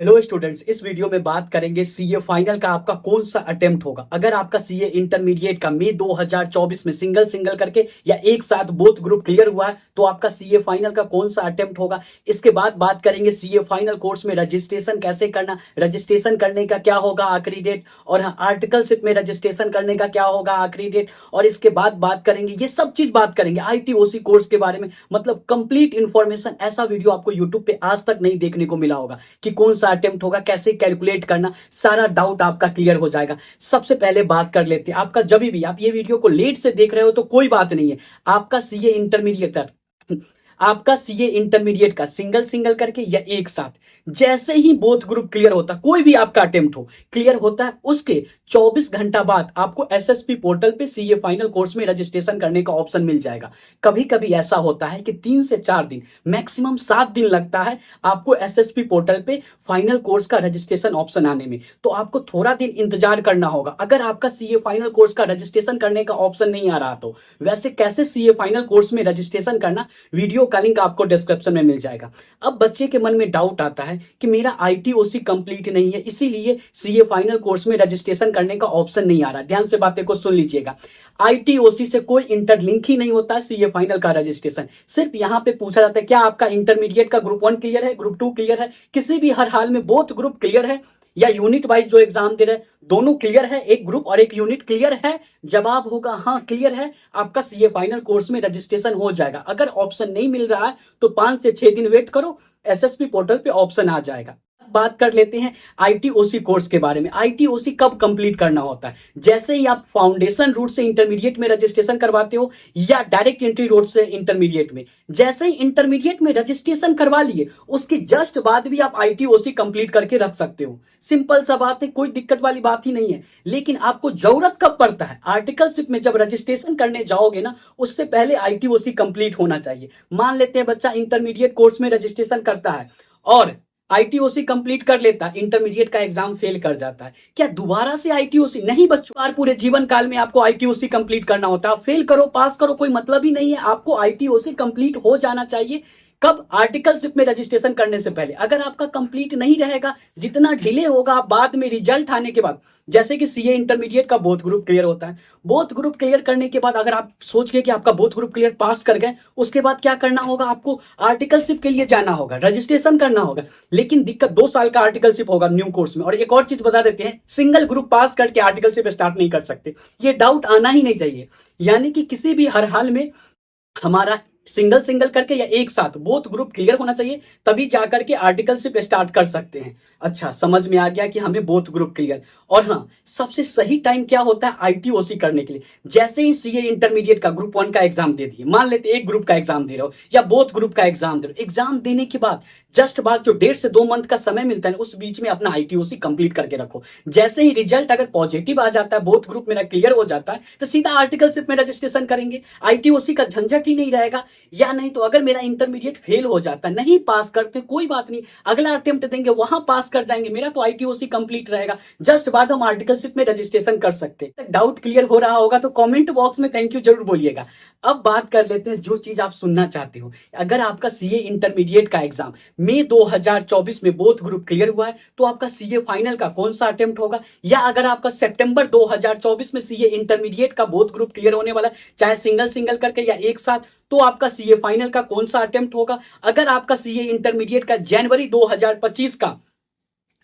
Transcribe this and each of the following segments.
Hello students, इस video में बात करेंगे सीए फाइनल का आपका कौन सा अटेम्प्ट होगा। अगर आपका सीए इंटरमीडिएट का मई 2024 में सिंगल सिंगल करके या एक साथ बोथ ग्रुप क्लियर हुआ है तो आपका सीए फाइनल का कौन सा अटेम्प्ट होगा। इसके बाद बात करेंगे सीए फाइनल कोर्स में रजिस्ट्रेशन कैसे करना, रजिस्ट्रेशन करने का क्या होगा आखिरी डेट, और हाँ आर्टिकलशिप में रजिस्ट्रेशन करने का क्या होगा आखिरी डेट। और इसके बाद बात करेंगे, ये सब चीज बात करेंगे आईटीओसी कोर्स के बारे में, मतलब कंप्लीट इंफॉर्मेशन। ऐसा वीडियो आपको यूट्यूब पे आज तक नहीं देखने को मिला होगा कि कौन सा अटेम्प्ट होगा, कैसे कैलकुलेट करना, सारा डाउट आपका क्लियर हो जाएगा। सबसे पहले बात कर लेते हैं, आपका जब भी आप ये वीडियो को लेट से देख रहे हो तो कोई बात नहीं है। आपका सीए इंटरमीडिएट आपका सीए इंटरमीडिएट का सिंगल सिंगल करके या एक साथ जैसे ही बोथ ग्रुप क्लियर होता है, कोई भी आपका अटेम्प्ट हो क्लियर होता है, उसके 24 घंटा बाद आपको एसएसपी पोर्टल पे सीए फाइनल कोर्स में रजिस्ट्रेशन करने का ऑप्शन मिल जाएगा। कभी कभी ऐसा होता है कि 3 से 4 दिन, मैक्सिमम 7 दिन लगता है आपको एसएसपी पोर्टल पे फाइनल कोर्स का रजिस्ट्रेशन ऑप्शन आने में। तो आपको थोड़ा दिन इंतजार करना होगा अगर आपका सीए फाइनल कोर्स का रजिस्ट्रेशन करने का ऑप्शन नहीं आ रहा। तो वैसे कैसे सीए फाइनल कोर्स में रजिस्ट्रेशन करना, वीडियो का लिंक आपको डिस्क्रिप्शन में मिल जाएगा। अब बच्चे के मन में डाउट आता है कि मेरा आईटीओसी कंप्लीट नहीं है, इसीलिए सीए फाइनल कोर्स में रजिस्ट्रेशन करने का ऑप्शन नहीं आ रहा। ध्यान से बातें को सुन लीजिएगा, आईटीओसी से कोई इंटरलिंक ही नहीं होता है सीए फाइनल का रजिस्ट्रेशन। सिर्फ यहां पे पूछा जाता है क्या आपका इंटरमीडिएट का ग्रुप 1 क्लियर है, ग्रुप 2 क्लियर है, किसी भी हर हाल में बोथ ग्रुप क्लियर है, या यूनिट वाइज जो एग्जाम दे रहे हैं दोनों क्लियर है, एक ग्रुप और एक यूनिट क्लियर है। जवाब होगा हाँ क्लियर है, आपका सीए फाइनल कोर्स में रजिस्ट्रेशन हो जाएगा। अगर ऑप्शन नहीं मिल रहा है तो 5 से 6 दिन वेट करो, एसएसपी पोर्टल पे ऑप्शन आ जाएगा। बात कर लेते हैं आईटीओसी कोर्स के बारे में। आईटीओसी कब कंप्लीट करना होता है, जैसे ही आप फाउंडेशन रूट से इंटरमीडिएट में रजिस्ट्रेशन करवाते हो या डायरेक्ट एंट्री रूट से इंटरमीडिएट में, जैसे ही इंटरमीडिएट में रजिस्ट्रेशन करवा लिए उसके जस्ट बाद भी आप आईटीओसी कंप्लीट करके रख सकते हो। सिंपल सा बात है, कोई दिक्कत वाली बात ही नहीं है। लेकिन आपको जरूरत कब पड़ता है, आर्टिकलशिप में जब रजिस्ट्रेशन करने जाओगे ना, उससे पहले आईटीओसी कंप्लीट होना चाहिए। मान लेते हैं बच्चा इंटरमीडिएट कोर्स में रजिस्ट्रेशन करता है और आईटीओसी कंप्लीट कर लेता है, इंटरमीडिएट का एग्जाम फेल कर जाता है, क्या दोबारा से आईटीओसी? नहीं बच्चों, पूरे जीवन काल में आपको आईटीओसी कंप्लीट करना होता है। फेल करो पास करो कोई मतलब ही नहीं है, आपको आईटीओसी कंप्लीट हो जाना चाहिए। कब? आर्टिकलशिप में रजिस्ट्रेशन करने से पहले। अगर आपका कंप्लीट नहीं रहेगा, जितना डिले होगा बाद में रिजल्ट आने के बाद, जैसे कि सीए इंटरमीडिएट का बोथ ग्रुप क्लियर होता है, बोथ ग्रुप क्लियर करने के बाद अगर आप सोच के कि आपका बोथ ग्रुप क्लियर पास कर गए, उसके बाद क्या करना होगा, आपको आर्टिकलशिप के लिए जाना होगा, रजिस्ट्रेशन करना होगा। लेकिन दिक्कत 2 साल का आर्टिकलशिप होगा न्यू कोर्स में। और एक और चीज बता देते हैं, सिंगल ग्रुप पास करके आर्टिकलशिप स्टार्ट नहीं कर सकते, ये डाउट आना ही नहीं चाहिए। यानी कि किसी भी हर हाल में हमारा सिंगल सिंगल करके या एक साथ बोथ ग्रुप क्लियर होना चाहिए, तभी जाकर के आर्टिकलशिप स्टार्ट कर सकते हैं। अच्छा, समझ में आ गया कि हमें बोथ ग्रुप क्लियर। और हाँ, सबसे सही टाइम क्या होता है आईटीओसी करने के लिए, जैसे ही सीए इंटरमीडिएट का ग्रुप 1 का एग्जाम दे दिए, मान लेते एक ग्रुप का एग्जाम दे रहे हो या बोथ ग्रुप का एग्जाम दे रहे हो, एग्जाम देने के बाद जस्ट बाद जो 1.5 से 2 मंथ का समय मिलता है, उस बीच में अपना आईटीओसी कंप्लीट करके रखो। जैसे ही रिजल्ट अगर पॉजिटिव आ जाता है, बोथ ग्रुप मेरा क्लियर हो जाता है, तो सीधा आर्टिकलशिप में रजिस्ट्रेशन करेंगे, आईटीओसी का झंझट ही नहीं रहेगा। या नहीं तो अगर मेरा इंटरमीडिएट फेल हो जाता है, नहीं पास करते, कोई बात नहीं, अगला अटेम्प्ट देंगे वहां पास कर जाएंगे, मेरा तो आईटीओसी कंप्लीट रहेगा, जस्ट बाद हम आर्टिकलशिप में रजिस्ट्रेशन कर सकते हैं। डाउट क्लियर हो रहा होगा तो कमेंट बॉक्स में थैंक यू जरूर बोलिएगा। अब बात कर लेते हैं जो चीज आप सुनना चाहते हो। अगर आपका सीए इंटरमीडिएट का एग्जाम मई 2024 में बोथ ग्रुप क्लियर हुआ है तो आपका सीए फाइनल का कौन सा अटेम्प्ट होगा, या अगर आपका सितंबर 2024 में सीए इंटरमीडिएट का बोथ ग्रुप क्लियर होने वाला है, चाहे सिंगल सिंगल करके या एक साथ, तो आपका सीए फाइनल का कौन सा अटेम्प्ट होगा। अगर आपका सीए इंटरमीडिएट का जनवरी 2025 का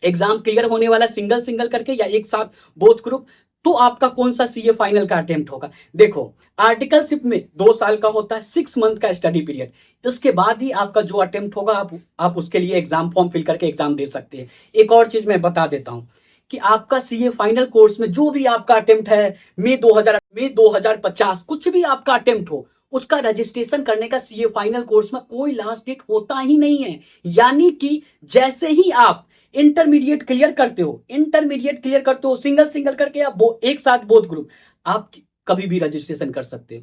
एग्जाम क्लियर होने वाला सिंगल सिंगल करके या एक साथ बोथ ग्रुप, तो आपका कौन सा सीए फाइनल का अटेम्प्ट होगा। देखो, आर्टिकलशिप में 2 साल का होता है, 6 मंथ का स्टडी पीरियड, उसके बाद ही आपका जो अटेम्प्ट होगा आप उसके लिए एग्जाम फॉर्म फिल करके एग्जाम दे सकते हैं। एक और चीज मैं बता देता हूं कि आपका सीए फाइनल कोर्स में जो भी आपका अटेम्प्ट है, मई 2050 कुछ भी आपका अटेम्प्ट हो, उसका रजिस्ट्रेशन करने का सीए फाइनल कोर्स में कोई लास्ट डेट होता ही नहीं है। यानी कि जैसे ही आप इंटरमीडिएट क्लियर करते हो सिंगल सिंगल करके या एक साथ बोथ ग्रुप, आप कभी भी रजिस्ट्रेशन कर सकते हो।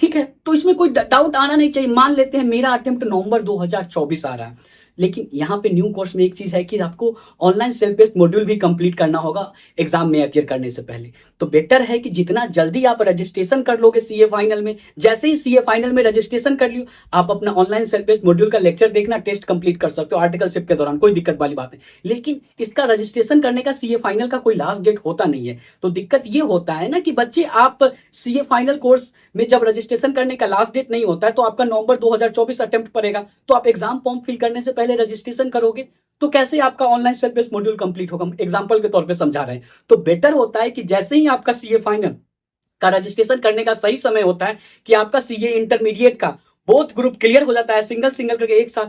ठीक है, तो इसमें कोई डाउट आना नहीं चाहिए। मान लेते हैं मेरा अटेम्प्ट नवंबर 2024 आ रहा है, लेकिन यहाँ पे न्यू कोर्स में एक चीज है कि आपको ऑनलाइन सेल्फ बेस्ड मॉड्यूल भी कंप्लीट करना होगा एग्जाम में अपियर करने से पहले। तो बेटर है कि जितना जल्दी आप रजिस्ट्रेशन कर लोगे सीए फाइनल में, जैसे ही सीए फाइनल में रजिस्ट्रेशन कर लियो, आप अपना ऑनलाइन सेल्फ बेस्ड मॉड्यूल का लेक्चर देखना, टेस्ट कंप्लीट कर सकते हो आर्टिकलशिप के दौरान, कोई दिक्कत वाली बात नहीं। लेकिन इसका रजिस्ट्रेशन करने का सीए फाइनल का कोई लास्ट डेट होता नहीं है। तो दिक्कत ये होता है ना कि बच्चे, आप सीए फाइनल कोर्स में जब रजिस्ट्रेशन करने का लास्ट डेट नहीं होता है तो आपका नवंबर 2024 अटेम्प्ट पड़ेगा, तो आप एग्जाम फॉर्म फिल करने से पहले रजिस्ट्रेशन करोगे तो कैसे आपका online self based module complete होगा? एग्जांपल के तौर पे समझा रहे हैं। तो बेटर होता है कि जैसे ही आपका सीए फाइनल का रजिस्ट्रेशन करने का सही समय होता है कि आपका सीए इंटरमीडिएट का बोथ ग्रुप क्लियर हो जाता है सिंगल सिंगल करके एक साथ,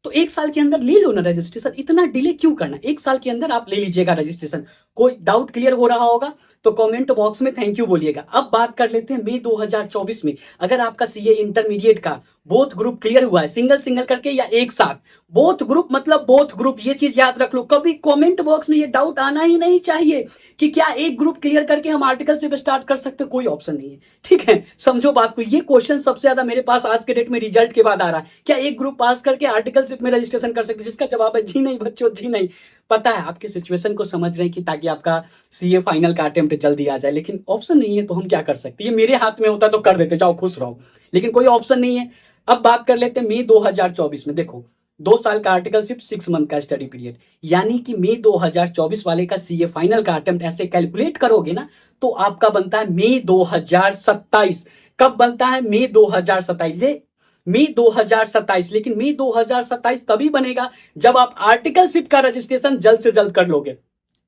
तो एक साल के अंदर ले लो ना रजिस्ट्रेशन, इतना डिले क्यों करना? एक साल के अंदर आप ले लीजिएगा रजिस्ट्रेशन। कोई डाउट क्लियर हो रहा होगा तो कमेंट बॉक्स में थैंक यू बोलिएगा। अब बात कर लेते हैं मई 2024 में अगर आपका सीए इंटरमीडिएट का बोथ ग्रुप क्लियर हुआ है सिंगल सिंगल करके या एक साथ, बोथ ग्रुप मतलब बोथ ग्रुप, ये चीज याद रख लो। कभी कमेंट बॉक्स में ये डाउट आना ही नहीं चाहिए कि क्या एक ग्रुप क्लियर करके हम आर्टिकलशिप स्टार्ट कर सकते, कोई ऑप्शन नहीं है, ठीक है? समझो बात को। ये क्वेश्चन सबसे ज्यादा मेरे पास आज के डेट में रिजल्ट के बाद आ रहा है, क्या एक ग्रुप पास करके आर्टिकलशिप में रजिस्ट्रेशन कर सकते? जिसका जवाब है जी नहीं बच्चों, जी नहीं। पता है आपकी सिचुएशन को समझ रहे हैं कि ताकि आपका सीए फाइनल का अटेम्प्ट जल्दी आ जाए, लेकिन ऑप्शन नहीं है तो हम क्या कर सकते हैं? ये मेरे हाथ में होता तो कर देते, जाओ खुश रहो, लेकिन कोई ऑप्शन नहीं है। अब बात कर लेते हैं मई 2024 में। देखो 2 साल का आर्टिकलशिप, 6 मंथ का स्टडी पीरियड, यानी कि मई 2024 वाले का सीए फाइनल का अटेम्प्ट ऐसे कैलकुलेट करोगे ना तो आपका बनता है मई 2027। कब बनता है? मई 2027। मई 2027, लेकिन मई 2027 तभी बनेगा जब आप आर्टिकलशिप का रजिस्ट्रेशन जल्द से जल्द कर लोगे।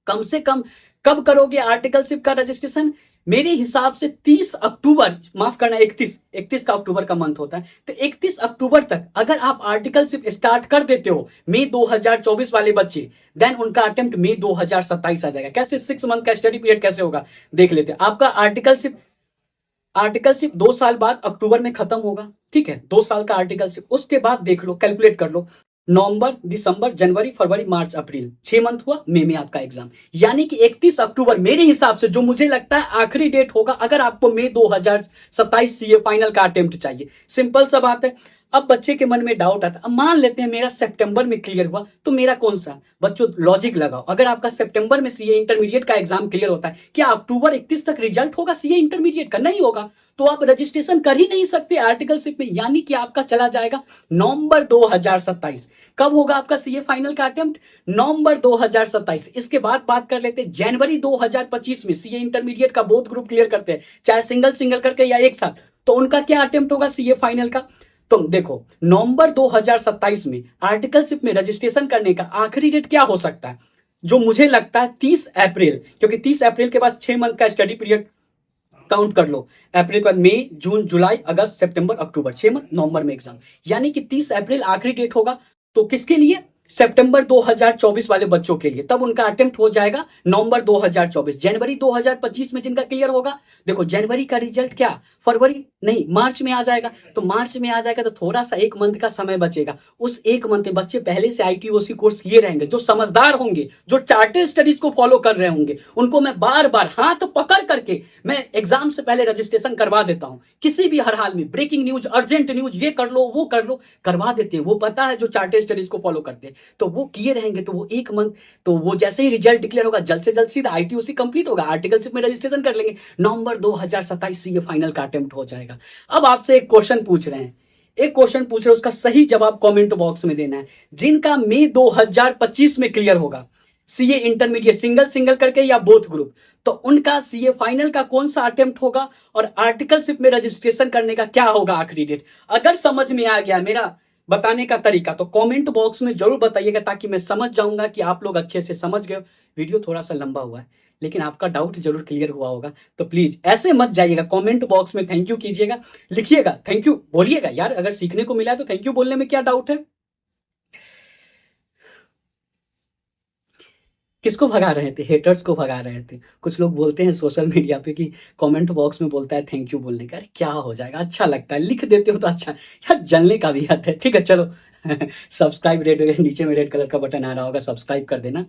कम से कम कब करोगे आर्टिकलशिप का रजिस्ट्रेशन? मेरे हिसाब से 30 अक्टूबर, माफ करना 31 का अक्टूबर का मंथ होता है, तो 31 अक्टूबर तक अगर आप आर्टिकलशिप स्टार्ट कर देते हो मई 2024 वाले बच्चे, देन उनका अटेम्प्ट मई 2027 आ जाएगा। कैसे? 6 मंथ का स्टडी पीरियड कैसे होगा देख लेते हैं। आपका आर्टिकलशिप 2 साल बाद अक्टूबर में खत्म होगा, ठीक है? 2 साल का आर्टिकलशिप, उसके बाद देख लो, कैलकुलेट कर लो, नवंबर, दिसंबर, जनवरी, फरवरी, मार्च, अप्रैल, 6 मंथ हुआ, मई में आपका एग्जाम। यानी कि 31 अक्टूबर मेरे हिसाब से, जो मुझे लगता है आखिरी डेट होगा अगर आपको मई 2027 सीए फाइनल का अटेम्प्ट चाहिए। सिंपल सा बात है। अब बच्चे के मन में डाउट आता है, अब मान लेते हैं मेरा सितंबर में क्लियर हुआ तो मेरा कौन सा? बच्चों लॉजिक लगाओ, अगर आपका सितंबर में सीए इंटरमीडिएट का एग्जाम क्लियर होता है, क्या अक्टूबर 31 तक रिजल्ट होगा सीए इंटरमीडिएट का? नहीं होगा, तो आप रजिस्ट्रेशन कर ही नहीं सकते आर्टिकलशिप में, यानी कि आपका चला जाएगा नवंबर 2027। कब होगा आपका सीए फाइनल का अटेम्प्ट? नवंबर 2027। इसके बाद बात कर लेते हैं जनवरी 2025 में सीए इंटरमीडिएट का बोथ ग्रुप क्लियर करते हैं, चाहे सिंगल सिंगल करके या एक साथ, तो उनका क्या अटेम्प्ट होगा सीए फाइनल का? तो देखो नवंबर 2027 में आर्टिकलशिप में रजिस्ट्रेशन करने का आखिरी डेट क्या हो सकता है? जो मुझे लगता है 30 अप्रैल, क्योंकि 30 अप्रैल के बाद 6 मंथ का स्टडी पीरियड काउंट कर लो। अप्रैल के बाद मई, जून, जुलाई, अगस्त, सितंबर, अक्टूबर, 6 मंथ, नवंबर में एग्जाम, यानी कि 30 अप्रैल आखिरी डेट होगा। तो किसके लिए? सितंबर 2024 वाले बच्चों के लिए, तब उनका अटेम्प्ट हो जाएगा नवंबर 2024। जनवरी 2025 में जिनका क्लियर होगा, देखो जनवरी का रिजल्ट क्या फरवरी नहीं मार्च में आ जाएगा, तो मार्च में आ जाएगा तो थोड़ा सा 1 मंथ का समय बचेगा। उस 1 मंथ में बच्चे पहले से आईटीओसी कोर्स किए रहेंगे, जो समझदार होंगे, जो चार्टेड स्टडीज को फॉलो कर रहे होंगे, उनको मैं बार बार हाथ पकड़ करके मैं एग्जाम से पहले रजिस्ट्रेशन करवा देता हूं। किसी भी हर हाल में ब्रेकिंग न्यूज, अर्जेंट न्यूज, ये कर लो वो कर लो, करवा देते हैं। वो पता है जो चार्टेड स्टडीज को फॉलो करते हैं, तो वो किए रहेंगे। तो वो 1 मंथ, तो वो जैसे ही रिजल्ट डिक्लेयर होगा जल्द से जल्द सीधा आईटीओसी कंप्लीट होगा, आर्टिकलशिप में रजिस्ट्रेशन कर लेंगे, नवंबर 2027 सीए फाइनल का अटेम्प्ट हो जाएगा। अब आपसे एक क्वेश्चन पूछ रहे हैं, उसका सही जवाब कमेंट बॉक्स में देना है। जिनका मई 2025 में क्लियर होगा सीए इंटरमीडिएट सिंगल सिंगल करके या बोथ ग्रुप, तो उनका सीए फाइनल का कौन सा अटेम्प्ट होगा और आर्टिकलशिप में रजिस्ट्रेशन करने का क्या होगा आखिरी डेट? अगर समझ में आ गया मेरा बताने का तरीका तो कमेंट बॉक्स में जरूर बताइएगा, ताकि मैं समझ जाऊंगा कि आप लोग अच्छे से समझ गए। वीडियो थोड़ा सा लंबा हुआ है, लेकिन आपका डाउट जरूर क्लियर हुआ होगा। तो प्लीज ऐसे मत जाइएगा, कमेंट बॉक्स में थैंक यू कीजिएगा, लिखिएगा थैंक यू, बोलिएगा यार अगर सीखने को मिला है तो थैंक यू बोलने में क्या डाउट है? किसको भगा रहे थे? हेटर्स को भगा रहे थे। कुछ लोग बोलते हैं सोशल मीडिया पे कि कमेंट बॉक्स में बोलता है थैंक यू बोलने का। अरे क्या हो जाएगा, अच्छा लगता है, लिख देते हो तो अच्छा यार, जलने का भी आता है। ठीक है चलो सब्सक्राइब, रेड नीचे में रेड कलर का बटन आ रहा होगा, सब्सक्राइब कर देना।